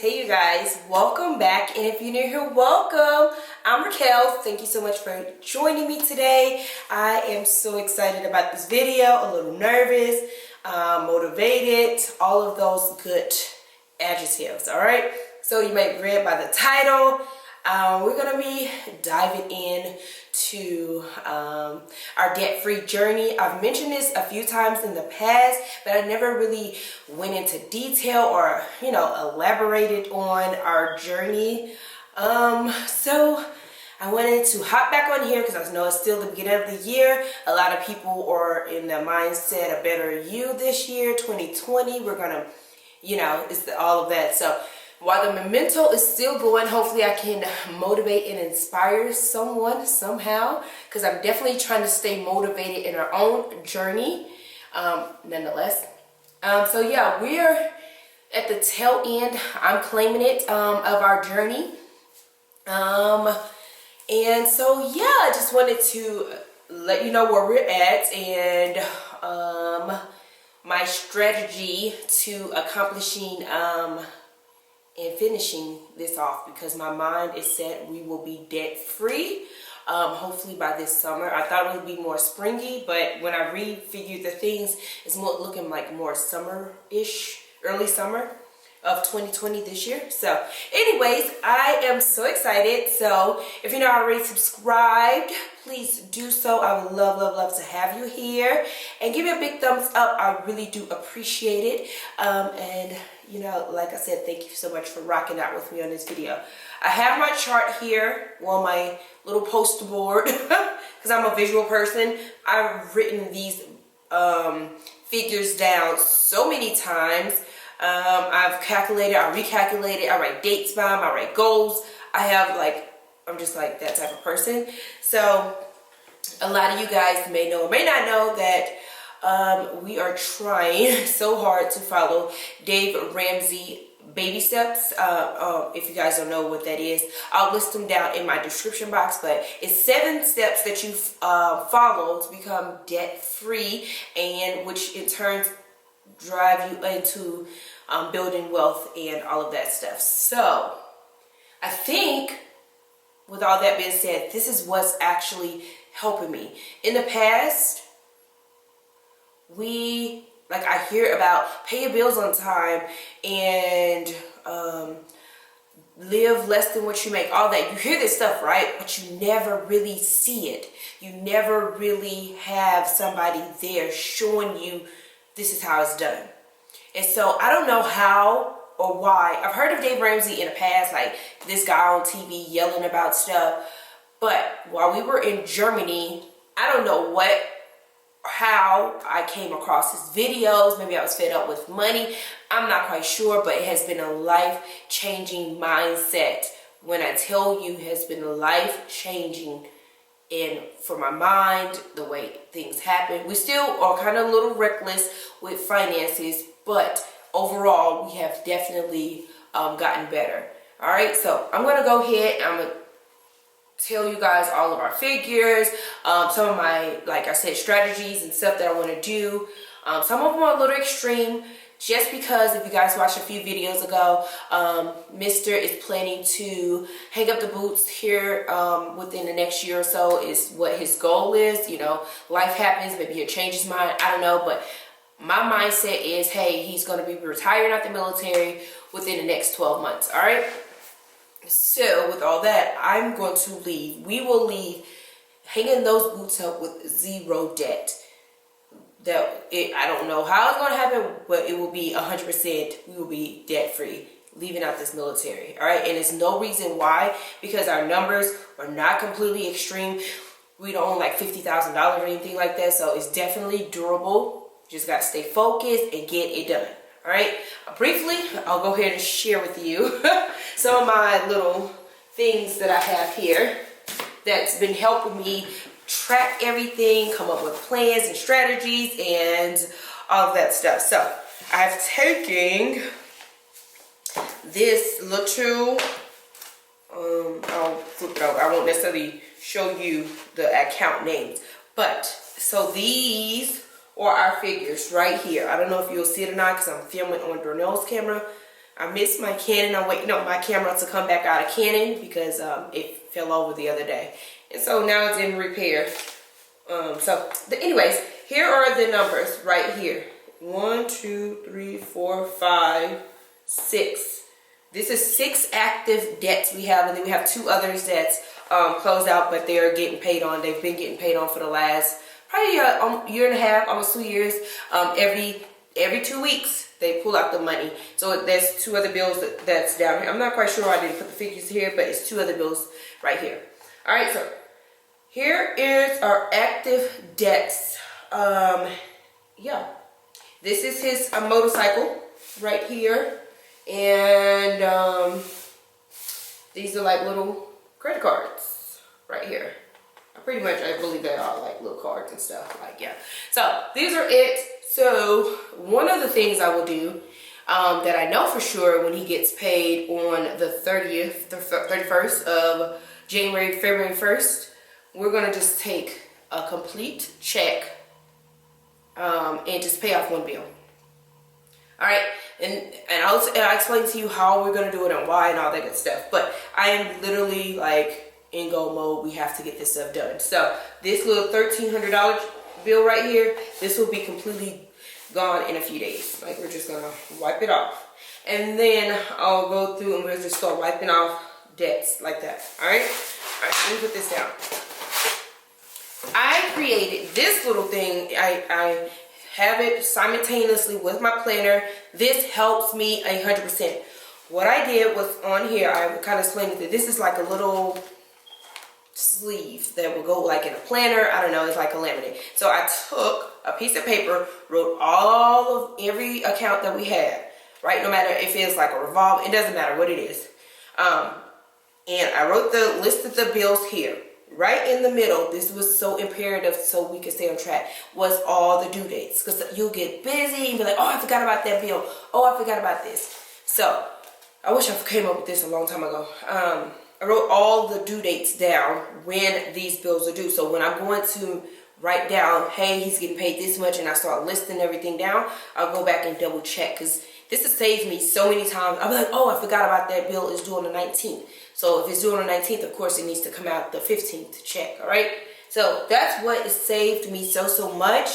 Hey you guys, welcome back, and if you're new here, welcome. I'm Raquel. Thank you so much for joining me today. I am so excited about this video, a little nervous, motivated, all of those good adjectives. All right, so you may have read by the title, we're gonna be diving in to our debt-free journey. I've mentioned this a few times in the past, but I never really went into detail or elaborated on our journey. So I wanted to hop back on here because I know it's still the beginning of the year. A lot of people are in the mindset of better you this year, 2020. We're gonna, it's all of that. So while the memento is still going, hopefully I can motivate and inspire someone somehow, because I'm definitely trying to stay motivated in our own journey, nonetheless. So yeah, we're at the tail end, I'm claiming it, of our journey. And so yeah, I just wanted to let you know where we're at and my strategy to accomplishing and finishing this off, because my mind is set we will be debt free hopefully by this summer. I thought it would be more springy, but when I refigured the things, it's more looking like more summer-ish, early summer of 2020 this year. So anyways, I am so excited. So if you're not already subscribed, please do so. I would love to have you here, and give me a big thumbs up. I really do appreciate it. And like I said, thank you so much for rocking out with me on this video. I have my chart here on my little poster board because I'm a visual person. I've written these figures down so many times. I've calculated, I recalculated, I write dates by them, I write goals. I'm just like that type of person. So a lot of you guys may know or may not know that we are trying so hard to follow Dave Ramsey baby steps. If you guys don't know what that is, I'll list them down in my description box, but it's 7 steps that you follow to become debt free, and which in turn drive you into building wealth and all of that stuff. So I think with all that being said, this is what's actually helping me. In the past, I hear about pay your bills on time and live less than what you make, all that. You hear this stuff, right? But you never really see it. You never really have somebody there showing you this is how it's done. And so I don't know how or why. I've heard of Dave Ramsey in the past, like this guy on TV yelling about stuff. But while we were in Germany, I don't know how I came across his videos. Maybe I was fed up with money. I'm not quite sure, but it has been a life-changing mindset. When I tell you, it has been life-changing. And for my mind, the way things happen, we still are kind of a little reckless with finances, but overall, we have definitely gotten better. All right, so I'm going to go ahead and I'm going to tell you guys all of our figures, some of my, like I said, strategies and stuff that I want to do. Some of them are a little extreme, just because if you guys watched a few videos ago, Mr. is planning to hang up the boots here within the next year or so is what his goal is. Life happens, maybe he'll change his mind, I don't know, but my mindset is, hey, he's going to be retiring out the military within the next 12 months, all right? So with all that, I'm going to leave. We will leave hanging those boots up with 0 debt. I don't know how it's going to happen, but it will be 100%. We will be debt free, leaving out this military. All right, and there's no reason why, because our numbers are not completely extreme. We don't own like $50,000 or anything like that, so it's definitely durable. You just got to stay focused and get it done. All right, briefly, I'll go ahead and share with you some of my little things that I have here that's been helping me track everything, come up with plans and strategies and all of that stuff. So I've taken this little, I'll flip it over. I won't necessarily show you the account names, but so these are our figures right here. I don't know if you'll see it or not because I'm filming on Darnell's camera. I missed my Canon. I'm waiting on my camera to come back out of Canon because it fell over the other day. And so now it's in repair. Anyways, here are the numbers right here. 1, 2, 3, 4, 5, 6. This is 6 active debts we have, and then we have 2 others that's closed out, but they are getting paid on. They've been getting paid on for the last probably a year and a half, almost 2 years. Every 2 weeks they pull out the money. So there's 2 other bills that's down here. I'm not quite sure why I didn't put the figures here, but it's 2 other bills right here. All right, so here is our active debts. Yeah, this is his motorcycle right here, and these are like little credit cards right here. I believe they are like little cards and stuff, like, yeah. So these are it. So one of the things I will do that I know for sure, when he gets paid on the 31st of January, February 1st, we're gonna just take a complete check and just pay off one bill. All right, and I'll explain to you how we're gonna do it and why and all that good stuff. But I am literally like in go mode. We have to get this stuff done. So this little $1,300 bill right here, this will be completely gone in a few days. Like, we're just gonna wipe it off, and then I'll go through and we'll just start wiping off debts like that. All right, let me put this down. I created this little thing. I have it simultaneously with my planner. This helps me 100%. What I did was on here, I kind of explained that this is like a little sleeve that will go like in a planner. I don't know, it's like a laminate. So I took a piece of paper, wrote all of every account that we had, right? No matter if it's like a revolve, it doesn't matter what it is. And I wrote the list of the bills here. Right in the middle, this was so imperative so we could stay on track, was all the due dates. Because you'll get busy and be like, oh, I forgot about that bill. Oh, I forgot about this. So I wish I came up with this a long time ago. I wrote all the due dates down when these bills are due. So when I'm going to write down, hey, he's getting paid this much, and I start listing everything down, I'll go back and double check, because this has saved me so many times. I'll be like, oh, I forgot about that bill. It's due on the 19th. So if it's due on the 19th, of course, it needs to come out the 15th to check, all right? So that's what has saved me so much.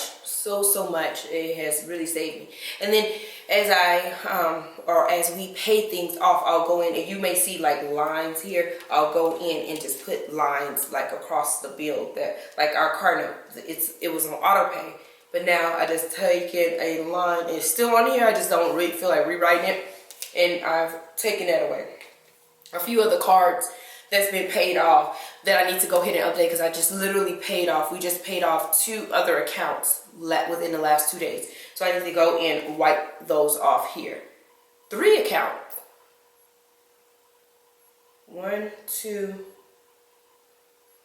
So much. It has really saved me. And then as we pay things off, I'll go in, and you may see like lines here. I'll go in and just put lines like across the bill, that like our car note, it was on auto pay. But now I just taken a line, and it's still on here. I just don't really feel like rewriting it, and I've taken that away. A few other cards that's been paid off that I need to go ahead and update, because I just literally paid off. We just paid off 2 other accounts within the last 2 days. So I need to go and wipe those off here. 3 accounts. 1, 2,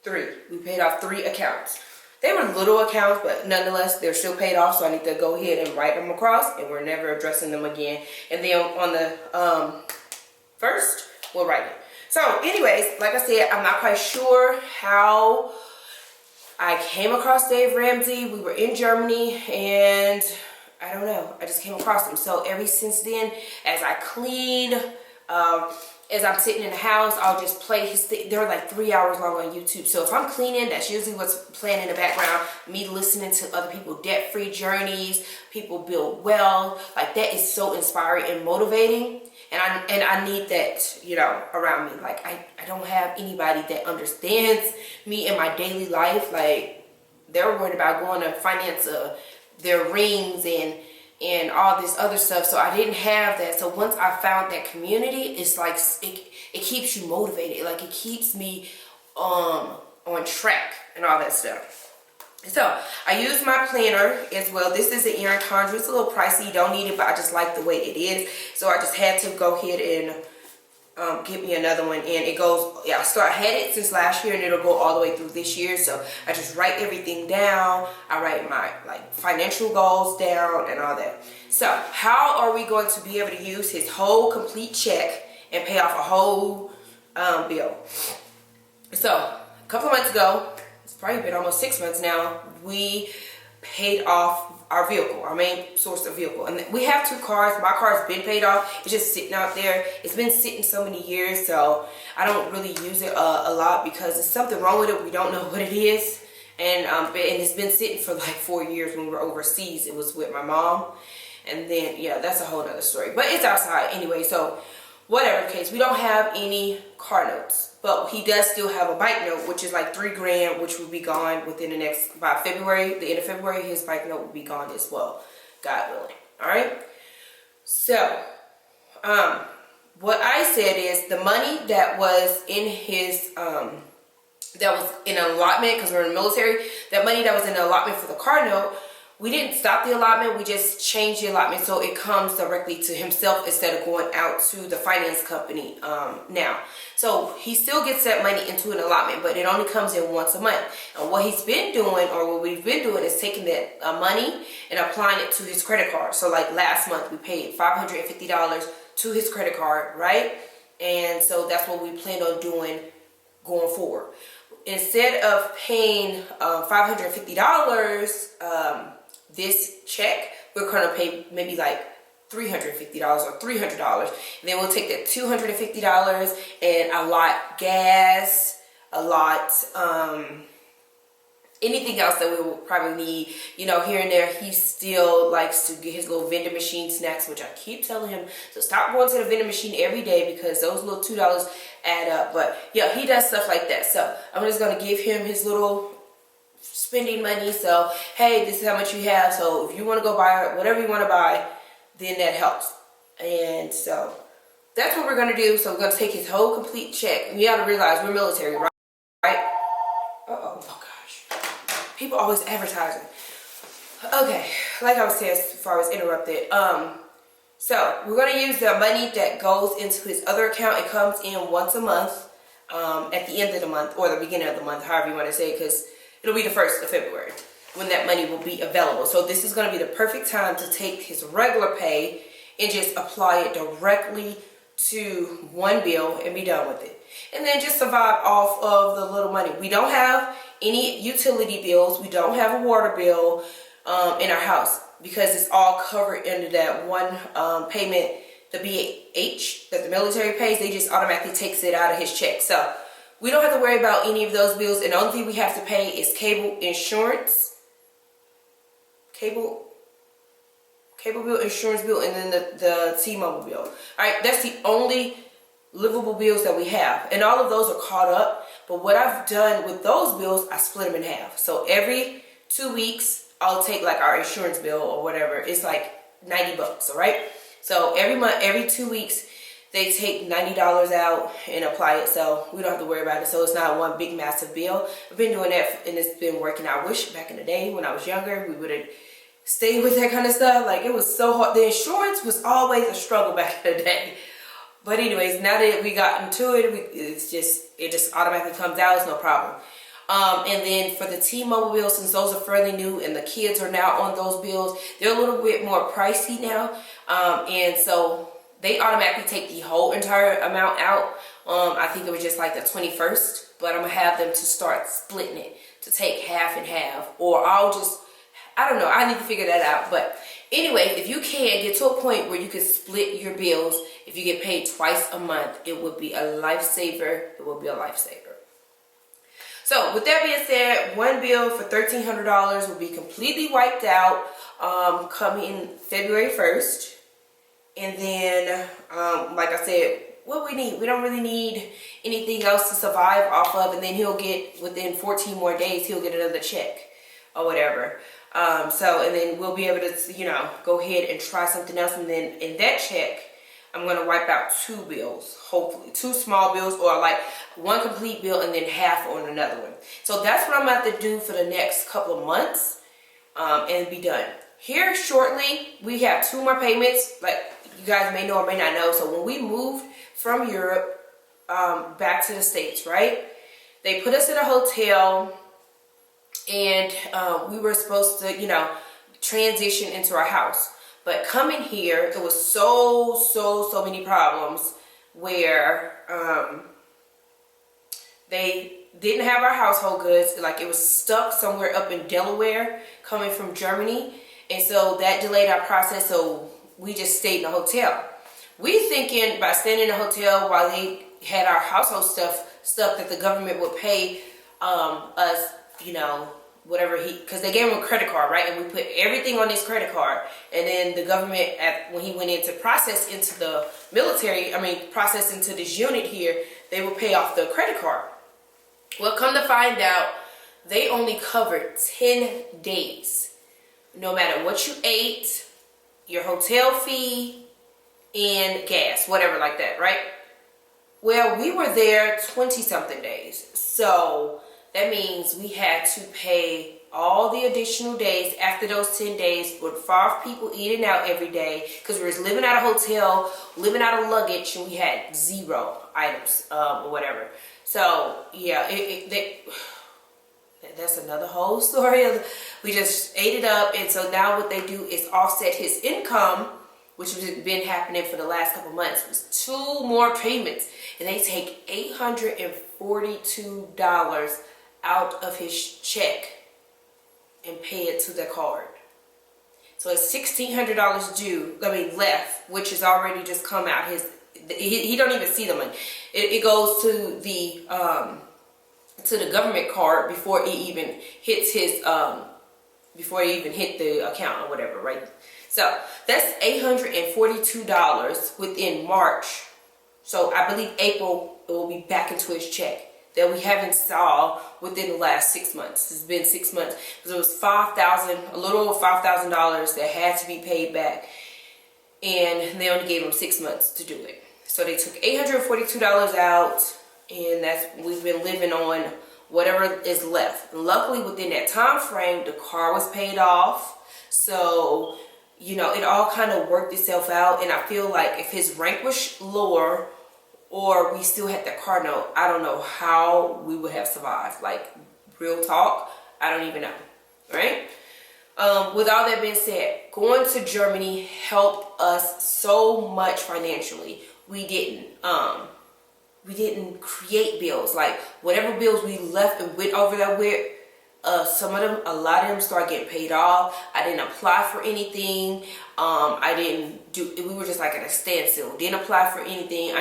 3. We paid off 3 accounts. They were little accounts, but nonetheless, they're still paid off. So I need to go ahead and write them across, and we're never addressing them again. And then on the first, we'll write it. So anyways, like I said, I'm not quite sure how I came across Dave Ramsey. We were in Germany, and I don't know, I just came across him. So ever since then, as I clean, as I'm sitting in the house, I'll just play his thing. They're like 3 hours long on YouTube. So if I'm cleaning, that's usually what's playing in the background. Me listening to other people, debt-free journeys, people build wealth. Like, that is so inspiring and motivating. And I need that, you know, around me. Like, I don't have anybody that understands me in my daily life. Like, they're worried about going to finance their rings and all this other stuff. So I didn't have that. So once I found that community, it's like it keeps you motivated. Like, it keeps me on track and all that stuff. So I use my planner as well. This is an Erin Condren. It's a little pricey. You don't need it, but I just like the way it is. So I just had to go ahead and get me another one. And it goes, yeah, I had it since last year, and it'll go all the way through this year. So I just write everything down. I write my financial goals down and all that. So how are we going to be able to use his whole complete check and pay off a whole bill? So a couple of months ago, it's probably been almost 6 months now, we paid off our vehicle, our main source of vehicle. And we have 2 cars. My car's been paid off. It's just sitting out there. It's been sitting so many years, so I don't really use it a lot because there's something wrong with it. We don't know what it is. And it's been sitting for like 4 years. When we were overseas, it was with my mom. And then, yeah, that's a whole nother story. But it's outside anyway, so whatever the case, we don't have any car notes. But he does still have a bike note, which is like $3 grand, which will be gone within the next, by February, the end of February, his bike note will be gone as well, God willing. All right. So, what I said is the money that was in his, that was in an allotment, because we're in the military, that money that was in the allotment for the car note, we didn't stop the allotment, we just changed the allotment so it comes directly to himself instead of going out to the finance company now. So he still gets that money into an allotment, but it only comes in once a month. And what he's been doing, or what we've been doing, is taking that money and applying it to his credit card. So like last month we paid $550 to his credit card, right? And so that's what we plan on doing going forward. Instead of paying $550 this check, we're going to pay maybe like $350 or $300. And then we'll take that $250 and allot gas, allot anything else that we will probably need, you know, here and there. He still likes to get his little vending machine snacks, which I keep telling him to stop going to the vending machine every day because those little $2 add up. But yeah, he does stuff like that. So I'm just going to give him his little spending money. So, hey, this is how much you have. So if you want to go buy whatever you want to buy, then that helps. And so that's what we're going to do. So we're going to take his whole complete check. And you got to realize we're military, right? Uh-oh. Oh, gosh. People always advertising. Okay. Like I was saying before I was interrupted. So we're going to use the money that goes into his other account. It comes in once a month at the end of the month or the beginning of the month, however you want to say it, because it'll be the 1st of February when that money will be available. So this is going to be the perfect time to take his regular pay and just apply it directly to one bill and be done with it. And then just survive off of the little money. We don't have any utility bills. We don't have a water bill in our house because it's all covered under that one payment, the BH that the military pays. They just automatically takes it out of his check. So we don't have to worry about any of those bills. And the only thing we have to pay is cable insurance, cable bill, insurance bill, and then the T-Mobile bill. All right, that's the only livable bills that we have. And all of those are caught up. But what I've done with those bills, I split them in half. So every 2 weeks, I'll take like our insurance bill or whatever. It's like $90, all right? So every month, every 2 weeks, they take $90 out and apply it, so we don't have to worry about it. So it's not one big massive bill. I've been doing that and it's been working. I wish back in the day when I was younger we would have stayed with that kind of stuff. Like, it was so hard. The insurance was always a struggle back in the day. But anyways, now that we got into it, it just automatically comes out. It's no problem. And then for the T-Mobile bills, since those are fairly new and the kids are now on those bills, they're a little bit more pricey now. And so they automatically take the whole entire amount out. I think it was just like the 21st, but I'm gonna have them to start splitting it to take half and half, or I don't know, I need to figure that out. But anyway, if you can get to a point where you can split your bills, if you get paid twice a month, it would be a lifesaver. It will be a lifesaver. So with that being said, one bill for $1,300 will be completely wiped out coming February 1st. And then, like I said, what we need, we don't really need anything else to survive off of. And then he'll get, within 14 more days, he'll get another check or whatever. And then we'll be able to, you know, go ahead and try something else. And then in that check, I'm going to wipe out 2 bills, hopefully 2 small bills, or like 1 complete bill and then half on another one. So that's what I'm about to do for the next couple of months and be done. Here shortly, we have 2 more payments, like you guys may know or may not know. So when we moved from Europe back to the States, right, they put us in a hotel and we were supposed to, you know, transition into our house. But coming here, there was so many problems where They didn't have our household goods. Like, it was stuck somewhere up in Delaware coming from Germany. And so that delayed our process. So we just stayed in a hotel. We thinking by staying in a hotel while they had our household stuff that the government would pay us, you know, whatever because they gave him a credit card, right? And we put everything on his credit card. And then the government, when he went in to process into the military, process into this unit here, they would pay off the credit card. Well, come to find out, they only covered 10 days. No matter what you ate, your hotel fee, and gas, whatever like that, right? Well, we were there 20-something days. So that means we had to pay all the additional days after those 10 days with 5 people eating out every day because we was living out of hotel, living out of luggage, and we had 0 items or whatever. So yeah, that's another whole story. We just ate it up, and so now what they do is offset his income, which has been happening for the last couple months. It was 2 more payments, and they take $842 out of his check and pay it to the card. So it's $1,600 due, left, which has already just come out. He don't even see the money. It goes to the government card before he even hits his before he even hit the account or whatever, right? So that's $842 within March. So I believe April it will be back into his check that we haven't saw within the last 6 months. It's been 6 months because it was a little over $5,000 that had to be paid back, and they only gave him 6 months to do it. So they took $842 out, and we've been living on whatever is left. Luckily, within that time frame, the car was paid off. So, you know, it all kind of worked itself out. And I feel like if his rank was lower or we still had the car note, I don't know how we would have survived. Like, real talk, I don't even know, right? With all that being said, going to Germany helped us so much financially. We didn't create bills. Like, whatever bills we left and went over there with, a lot of them started getting paid off. I didn't apply for anything. We were just like at a standstill. Didn't apply for anything.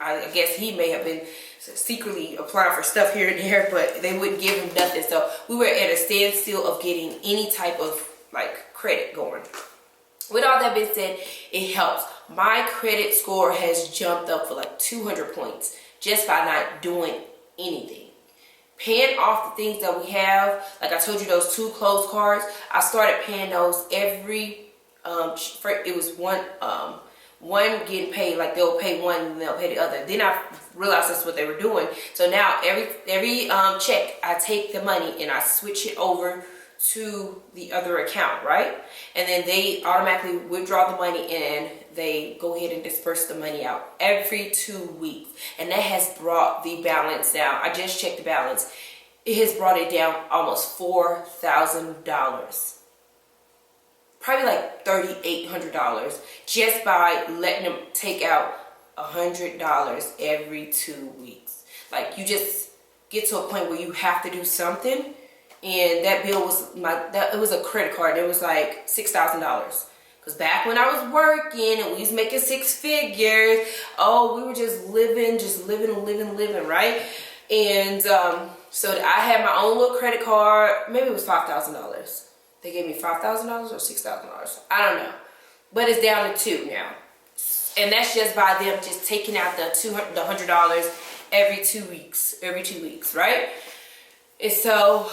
I guess he may have been secretly applying for stuff here and there, but they wouldn't give him nothing. So we were at a standstill of getting any type of like credit going. With all that being said, it helps. My credit score has jumped up for like 200 points just by not doing anything. Paying off the things that we have, like I told you, those 2 closed cards, I started paying those every, it was one getting paid, like they'll pay one and they'll pay the other. Then I realized that's what they were doing. So now every check, I take the money and I switch it over to the other account, right? And then they automatically withdraw the money and they go ahead and disperse the money out every 2 weeks. And that has brought the balance down. I just checked the balance. It has brought it down almost $4,000. Probably like $3,800 just by letting them take out $100 every 2 weeks. Like, you just get to a point where you have to do something. And that bill was it was a credit card. It was like $6,000. Because back when I was working and we was making 6 figures, we were just living, right? And so I had my own little credit card. Maybe it was $5,000. They gave me $5,000 or $6,000. I don't know. But it's down to 2 now. And that's just by them just taking out the $100 every 2 weeks. Right? And so,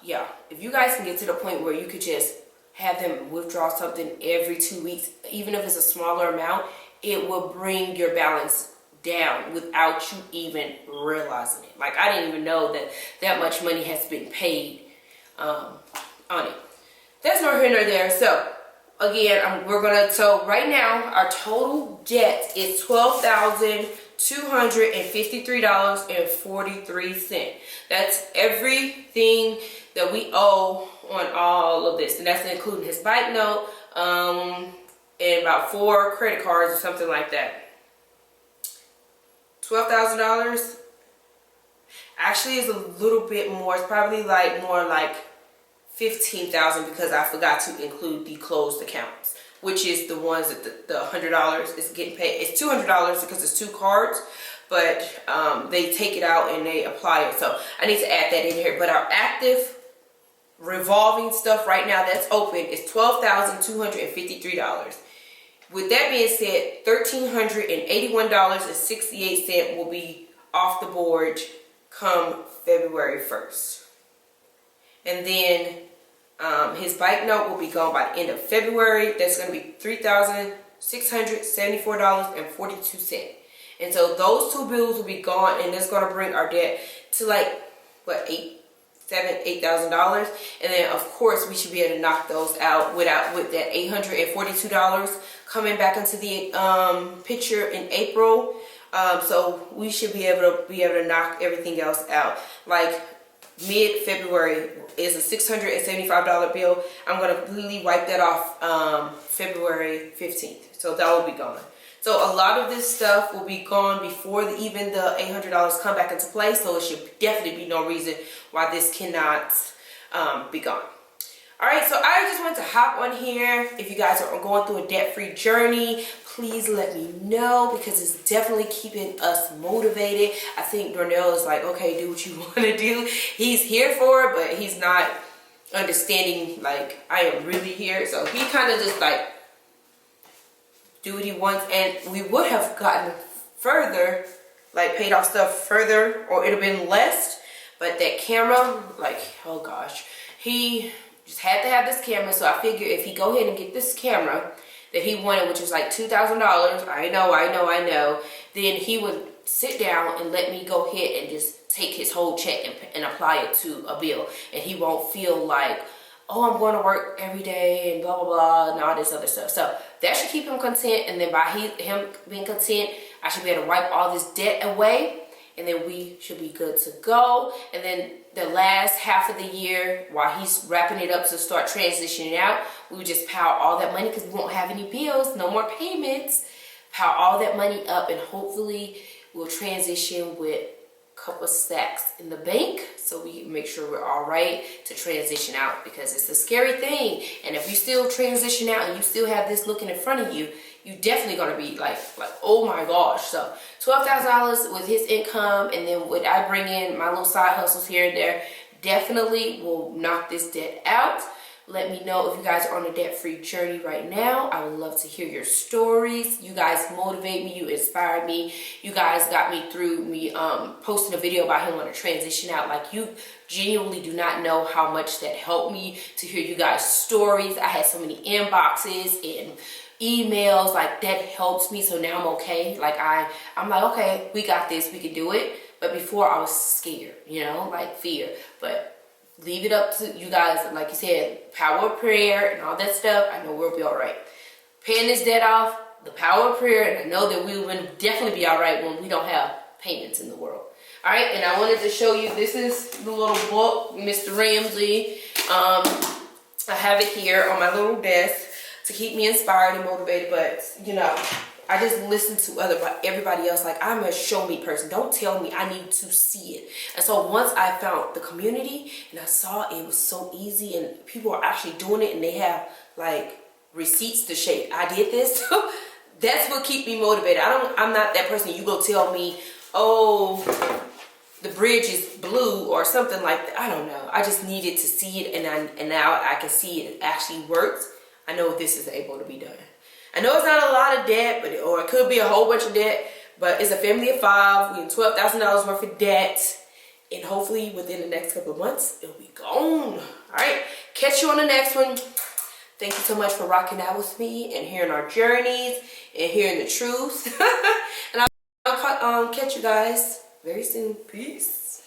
yeah, if you guys can get to the point where you could just have them withdraw something every 2 weeks, even if it's a smaller amount, it will bring your balance down without you even realizing it. Like, I didn't even know that much money has been paid on it. That's nor here nor there. So again, so right now our total debt is $12,253.43. That's everything that we owe on all of this, and that's including his bike note and about 4 credit cards or something like that. $12,000. Actually, it's a little bit more. It's probably like more like 15,000 because I forgot to include the closed accounts, which is the ones that the $100 is getting paid. It's $200 because it's 2 cards, but they take it out and they apply it. So I need to add that in here. But our active revolving stuff right now that's open is $12,253. With that being said, $1,381.68 will be off the board come February 1st. And then his bike note will be gone by the end of February. That's going to be $3,674.42. And so those 2 bills will be gone, and that's going to bring our debt to like, what, $8,000. And then of course we should be able to knock those out with that $842 coming back into the picture in April. So we should be able to knock everything else out. Like mid-February is a $675 bill. I'm going to completely wipe that off February 15th. So that will be gone. So a lot of this stuff will be gone before even the $800 come back into play. So it should definitely be no reason why this cannot be gone. Alright, so I just want to hop on here. If you guys are going through a debt-free journey, please let me know because it's definitely keeping us motivated. I think Darnell is like, okay, do what you want to do. He's here for it, but he's not understanding like I am really here. So he kind of just like do what he wants, and we would have gotten further, like paid off stuff further, or it would have been less. But that camera, like, oh gosh, he just had to have this camera. So I figured if he go ahead and get this camera that he wanted, which was like $2,000, I know, then he would sit down and let me go ahead and just take his whole check and apply it to a bill. And he won't feel like, oh, I'm going to work every day and blah, blah, blah, and all this other stuff. So that should keep him content. And then by him being content, I should be able to wipe all this debt away. And then we should be good to go. And then the last half of the year, while he's wrapping it up to start transitioning out, we would just pile all that money because we won't have any bills, no more payments. Pile all that money up, and hopefully we'll transition with a couple of stacks in the bank so we can make sure we're all right to transition out, because it's a scary thing. And if you still transition out and you still have this looking in front of you, you definitely gonna be like oh my gosh. So $12,000 with his income, and then what I bring in, my little side hustles here and there, definitely will knock this debt out. Let me know if you guys are on a debt-free journey right now. I would love to hear your stories. You guys motivate me. You inspire me. You guys got me through me posting a video about him on a transition out. Like, you genuinely do not know how much that helped me to hear you guys' stories. I had so many inboxes and emails. Like, that helps me. So now I'm okay. Like, I'm like, okay, we got this. We can do it. But before I was scared, you know, like fear. But leave it up to you guys. Like you said, power of prayer and all that stuff. I know we'll be all right. Paying this debt off, the power of prayer, and I know that we will definitely be all right when we don't have payments in the world. All right, and I wanted to show you, this is the little book, Mr. Ramsey. I have it here on my little desk to keep me inspired and motivated. But, you know, I just listen to everybody else. Like, I'm a show me person. Don't tell me, I need to see it. And so once I found the community and I saw it was so easy and people are actually doing it and they have like receipts to shake, I did this. That's what keep me motivated. I'm not that person you go tell me, oh, the bridge is blue or something like that. I don't know. I just needed to see it, and now I can see it actually works. I know this is able to be done. I know it's not a lot of debt, or it could be a whole bunch of debt, but it's a family of 5. We have $12,000 worth of debt, and hopefully within the next couple of months, it'll be gone. All right, catch you on the next one. Thank you so much for rocking out with me and hearing our journeys and hearing the truth. And I'll catch you guys very soon. Peace.